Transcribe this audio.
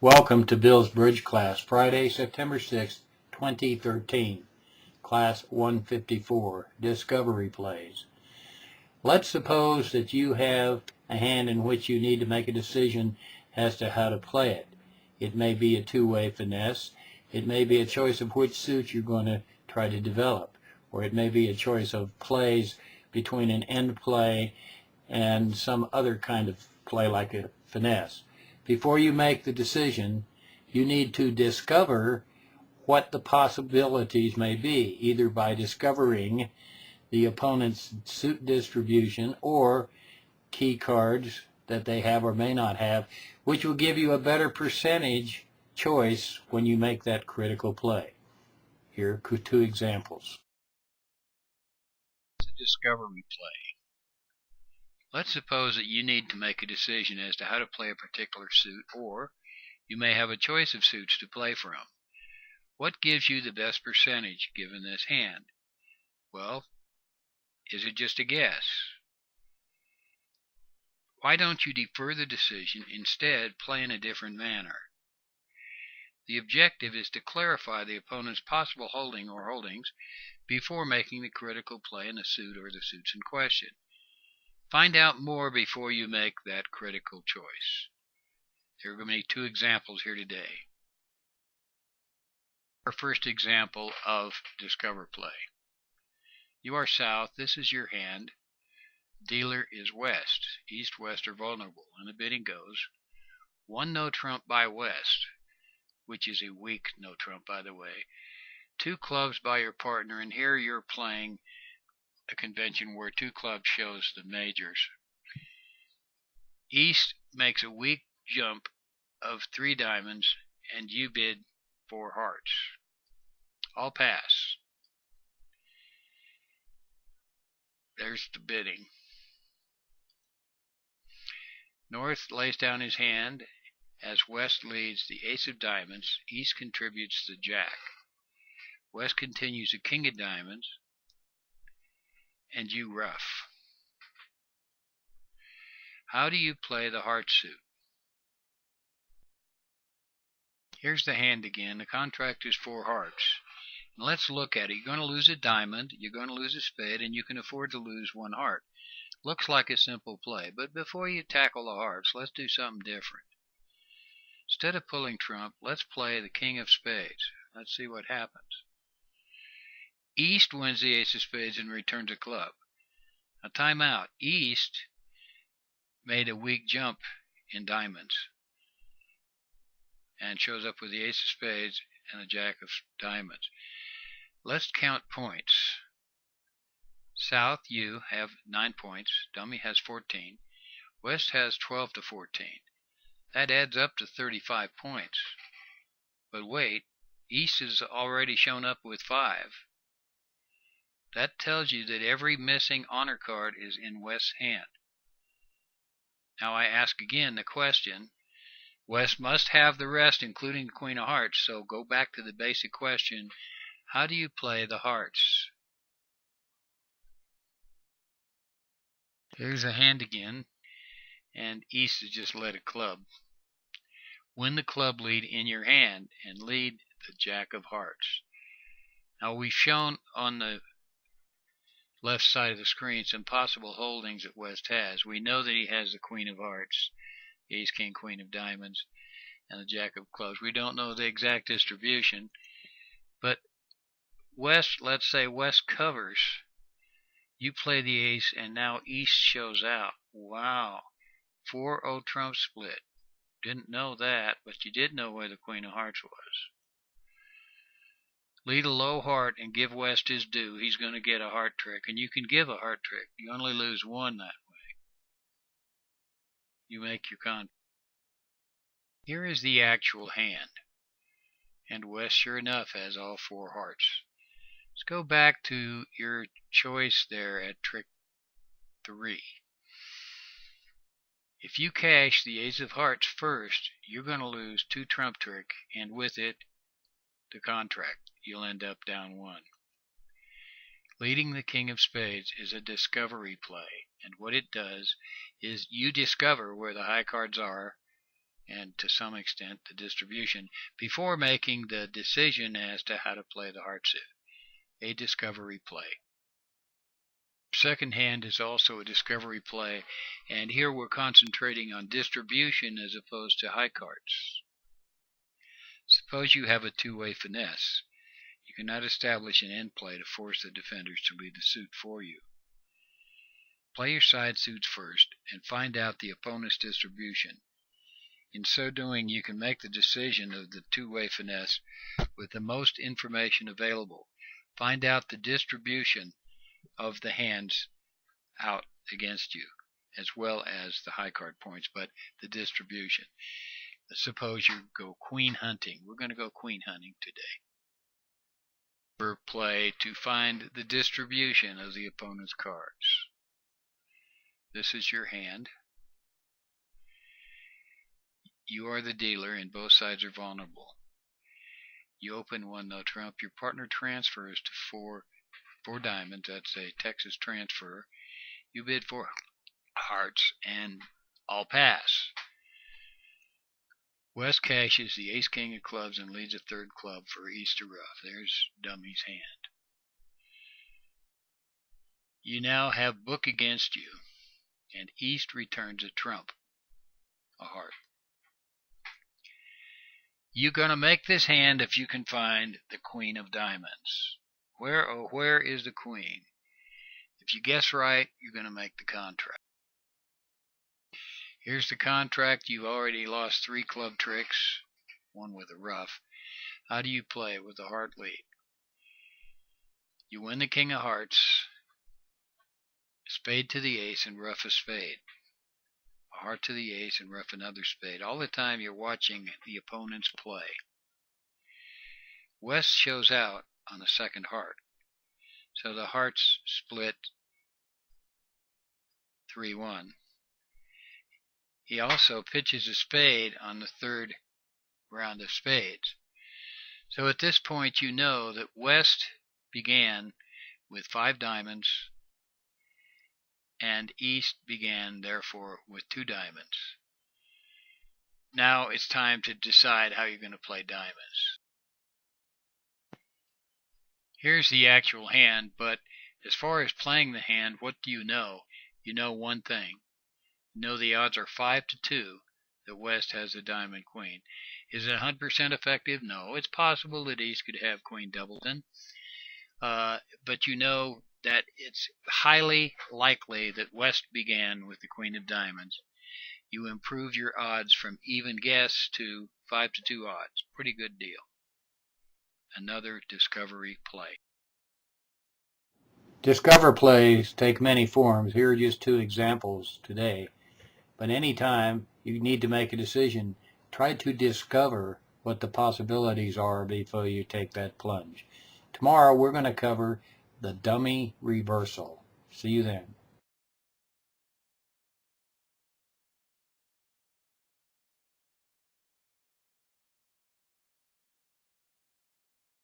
Welcome to Bill's Bridge class, Friday, September 6, 2013, class 154, Discovery Plays. Let's suppose that you have a hand in which you need to make a decision as to how to play it. It may be a two-way finesse, it may be a choice of which suit you're going to try to develop, or it may be a choice of plays between an end play and some other kind of play like a finesse. Before you make the decision, you need to discover what the possibilities may be, either by discovering the opponent's suit distribution or key cards that they have or may not have, which will give you a better percentage choice when you make that critical play. Here are two examples. It's a discovery play. Let's suppose that you need to make a decision as to how to play a particular suit, or you may have a choice of suits to play from. What gives you the best percentage given this hand? Well, is it just a guess? Why don't you defer the decision, instead play in a different manner? The objective is to clarify the opponent's possible holding or holdings before making the critical play in the suit or the suits in question. Find out more before you make that critical choice. There are going to be two examples here today. Our first example of discover play. You are south, this is your hand. Dealer is west. East, west are vulnerable, and the bidding goes 1 no trump by west, which is a weak no trump, by the way. 2 clubs by your partner, and here you're playing a convention where 2 clubs shows the majors. East makes a weak jump of 3 diamonds, and you bid 4 hearts. I'll pass. There's the bidding. North lays down his hand as West leads the ace of diamonds. East contributes the jack. West continues the king of diamonds, and you ruff. How do you play the heart suit? Here's the hand again. The contract is 4 hearts. Now let's look at it. You're going to lose a diamond, you're going to lose a spade, and you can afford to lose 1 heart. Looks like a simple play, but before you tackle the hearts, let's do something different. Instead of pulling trump, let's play the king of spades. Let's see what happens. East wins the ace of spades and returns a club. Now time out. East made a weak jump in diamonds and shows up with the ace of spades and the jack of diamonds. Let's count points. South, you have 9 points. Dummy has 14. West has 12 to 14. That adds up to 35 points. But wait, East has already shown up with 5. That tells you that every missing honor card is in West's hand. Now I ask again the question. West must have the rest, including the queen of hearts, so go back to the basic question. How do you play the hearts? Here's a hand again, and East has just led a club. Win the club lead in your hand and lead the jack of hearts. Now we've shown on the left side of the screen some possible holdings that West has. We know that he has the queen of hearts, the ace, king, queen of diamonds, and the jack of clubs. We don't know the exact distribution, but West, let's say West covers. You play the ace, and now East shows out. Wow, 4-0 trump split. Didn't know that, but you did know where the queen of hearts was. Lead a low heart and give West his due. He's going to get a heart trick, and you can give a heart trick. You only lose 1 that way. You make your contract. Here is the actual hand, and West sure enough has all 4 hearts. Let's go back to your choice there at trick 3. If you cash the ace of hearts first, you're going to lose 2 trump trick, and with it, the contract. You'll end up down 1. Leading the king of spades is a discovery play, and what it does is you discover where the high cards are and to some extent the distribution before making the decision as to how to play the heart suit. A discovery play. Second hand is also a discovery play, and here we're concentrating on distribution as opposed to high cards. Suppose you have a two-way finesse. You cannot establish an end play to force the defenders to lead the suit for you. Play your side suits first and find out the opponent's distribution. In so doing, you can make the decision of the two-way finesse with the most information available. Find out the distribution of the hands out against you, as well as the high card points, but the distribution. Suppose you go queen hunting. We're going to go queen hunting today. Play to find the distribution of the opponent's cards. This is your hand. You are the dealer and both sides are vulnerable. You open one, no trump. Your partner transfers to four diamonds. That's a Texas transfer. You bid for hearts and all pass. West cashes the ace king of clubs and leads a third club for East to rough. There's dummy's hand. You now have book against you, and East returns a trump, a heart. You're going to make this hand if you can find the queen of diamonds. Where is the queen? If you guess right, you're going to make the contract. Here's the contract. You've already lost 3 club tricks, one with a rough. How do you play with the heart lead? You win the king of hearts, spade to the ace, and rough a spade. A heart to the ace, and rough another spade. All the time you're watching the opponent's play. West shows out on the second heart. So the hearts split 3-1. He also pitches a spade on the third round of spades. So at this point you know that West began with 5 diamonds and East began therefore with 2 diamonds. Now it's time to decide how you're going to play diamonds. Here's the actual hand, but as far as playing the hand, what do you know? You know one thing. You know the odds are 5-2 that West has the diamond queen. Is it 100% effective? No. It's possible that East could have queen doubleton. But you know that it's highly likely that West began with the queen of diamonds. You improve your odds from even guess to 5-2 odds. Pretty good deal. Another discovery play. Discover plays take many forms. Here are just 2 examples today. But anytime you need to make a decision, try to discover what the possibilities are before you take that plunge. Tomorrow we're going to cover the dummy reversal. See you then.